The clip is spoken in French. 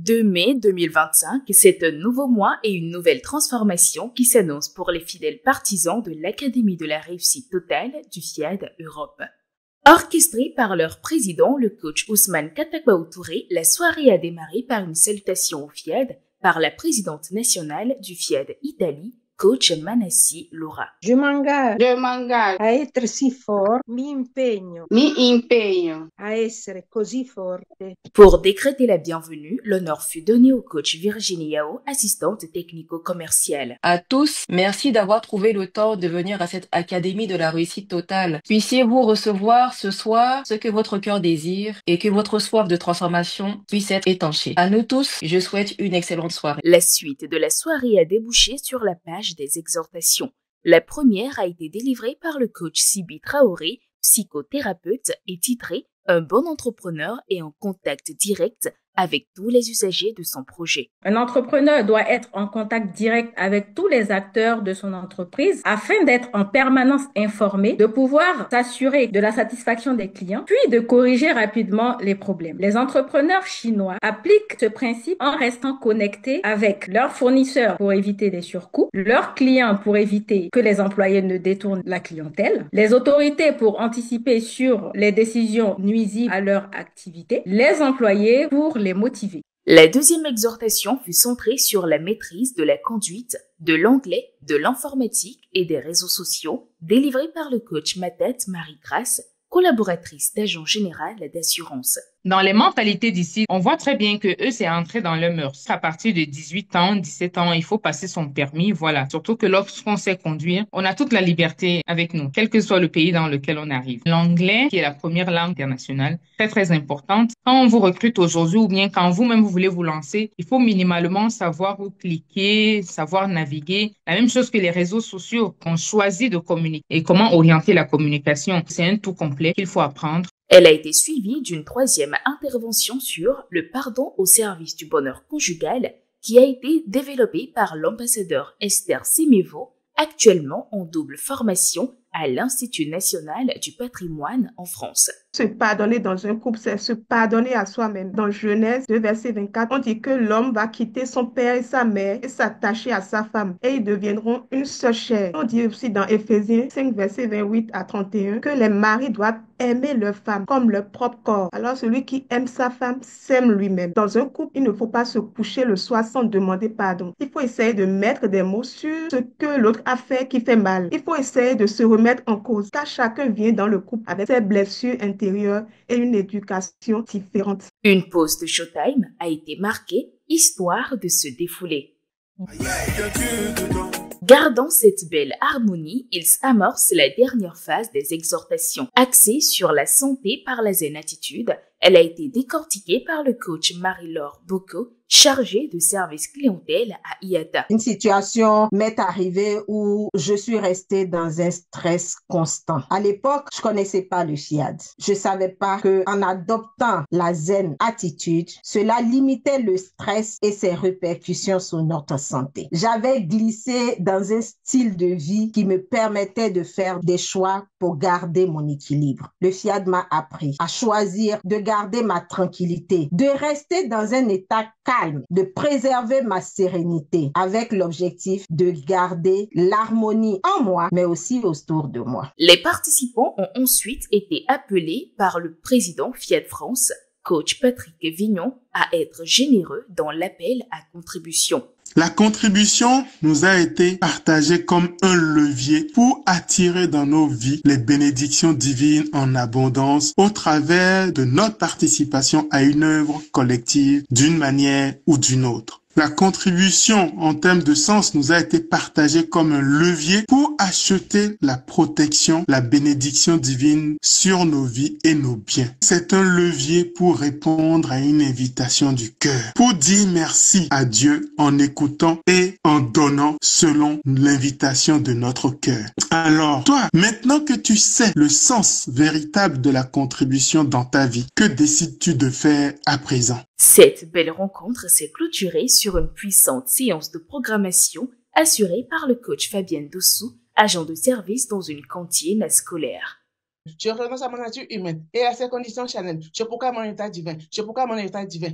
2 mai 2025, c'est un nouveau mois et une nouvelle transformation qui s'annonce pour les fidèles partisans de l'Académie de la réussite totale du FIAD Europe. Orchestrée par leur président, le coach Ousmane Katakbaou Touré, la soirée a démarré par une salutation au FIAD par la présidente nationale du FIAD Italie, coach Manassi Laura. Je m'engage a être si fort, mi impegno a essere così forte. Pour décréter la bienvenue, l'honneur fut donné au coach Virginie Yao, assistante technico-commerciale. À tous, merci d'avoir trouvé le temps de venir à cette Académie de la réussite totale. Puissiez-vous recevoir ce soir ce que votre cœur désire et que votre soif de transformation puisse être étanchée. À nous tous, je souhaite une excellente soirée. La suite de la soirée a débouché sur la page des exhortations. La première a été délivrée par le coach Sibi Traoré, psychothérapeute, et titrée « Un bon entrepreneur est en contact direct avec tous les usagers de son projet ». Un entrepreneur doit être en contact direct avec tous les acteurs de son entreprise afin d'être en permanence informé, de pouvoir s'assurer de la satisfaction des clients, puis de corriger rapidement les problèmes. Les entrepreneurs chinois appliquent ce principe en restant connectés avec leurs fournisseurs pour éviter des surcoûts, leurs clients pour éviter que les employés ne détournent la clientèle, les autorités pour anticiper sur les décisions nuisibles à leur activité, les employés pour les motiver. La deuxième exhortation fut centrée sur la maîtrise de la conduite, de l'anglais, de l'informatique et des réseaux sociaux, délivrée par le coach Matat Marie-Grace, collaboratrice d'agent général d'assurance. Dans les mentalités d'ici, on voit très bien que eux, c'est entré dans leur mœurs. À partir de 18 ans, 17 ans, il faut passer son permis, voilà. Surtout que lorsqu'on sait conduire, on a toute la liberté avec nous, quel que soit le pays dans lequel on arrive. L'anglais, qui est la première langue internationale, très très importante. Quand on vous recrute aujourd'hui ou bien quand vous-même vous voulez vous lancer, il faut minimalement savoir où cliquer, savoir naviguer. La même chose que les réseaux sociaux qu'on choisit de communiquer et comment orienter la communication. C'est un tout complet qu'il faut apprendre. Elle a été suivie d'une troisième intervention sur le pardon au service du bonheur conjugal qui a été développée par l'ambassadeur Esther Semevo, actuellement en double formation à l'Institut national du patrimoine en France. Se pardonner dans un couple, c'est se pardonner à soi-même. Dans Genèse 2, verset 24, on dit que l'homme va quitter son père et sa mère et s'attacher à sa femme et ils deviendront une seule chair. On dit aussi dans Éphésiens 5, verset 28 à 31 que les maris doivent aimer leur femme comme leur propre corps. Alors celui qui aime sa femme s'aime lui-même. Dans un couple, il ne faut pas se coucher le soir sans demander pardon. Il faut essayer de mettre des mots sur ce que l'autre a fait qui fait mal. Il faut essayer de se remettre en cause car chacun vient dans le couple avec ses blessures intérieures et une éducation différente. Une pause de showtime a été marquée, histoire de se défouler. Gardant cette belle harmonie, ils amorcent la dernière phase des exhortations. Axée sur la santé par la zen attitude, elle a été décortiquée par le coach Marie-Laure Bocco, chargée de service clientèle à IATA. Une situation m'est arrivée où je suis restée dans un stress constant. À l'époque, je connaissais pas le FIAD. Je savais pas que en adoptant la zen attitude, cela limitait le stress et ses répercussions sur notre santé. J'avais glissé dans un style de vie qui me permettait de faire des choix pour garder mon équilibre. Le FIAD m'a appris à choisir de garder ma tranquillité, de rester dans un état calme, de préserver ma sérénité avec l'objectif de garder l'harmonie en moi, mais aussi autour de moi. Les participants ont ensuite été appelés par le président Fiat France, coach Patrick Vignon, à être généreux dans l'appel à contribution. La contribution nous a été partagée comme un levier pour attirer dans nos vies les bénédictions divines en abondance au travers de notre participation à une œuvre collective d'une manière ou d'une autre. La contribution en termes de sens nous a été partagée comme un levier pour acheter la protection, la bénédiction divine sur nos vies et nos biens. C'est un levier pour répondre à une invitation du cœur, pour dire merci à Dieu en écoutant et en donnant selon l'invitation de notre cœur. Alors, toi, maintenant que tu sais le sens véritable de la contribution dans ta vie, que décides-tu de faire à présent? Cette belle rencontre s'est clôturée sur une puissante séance de programmation assurée par le coach Fabienne Dossou, agent de service dans une cantine scolaire. Je renonce à ma nature humaine et à ses conditions charnelles. Je proclame mon état divin. Je proclame mon état divin.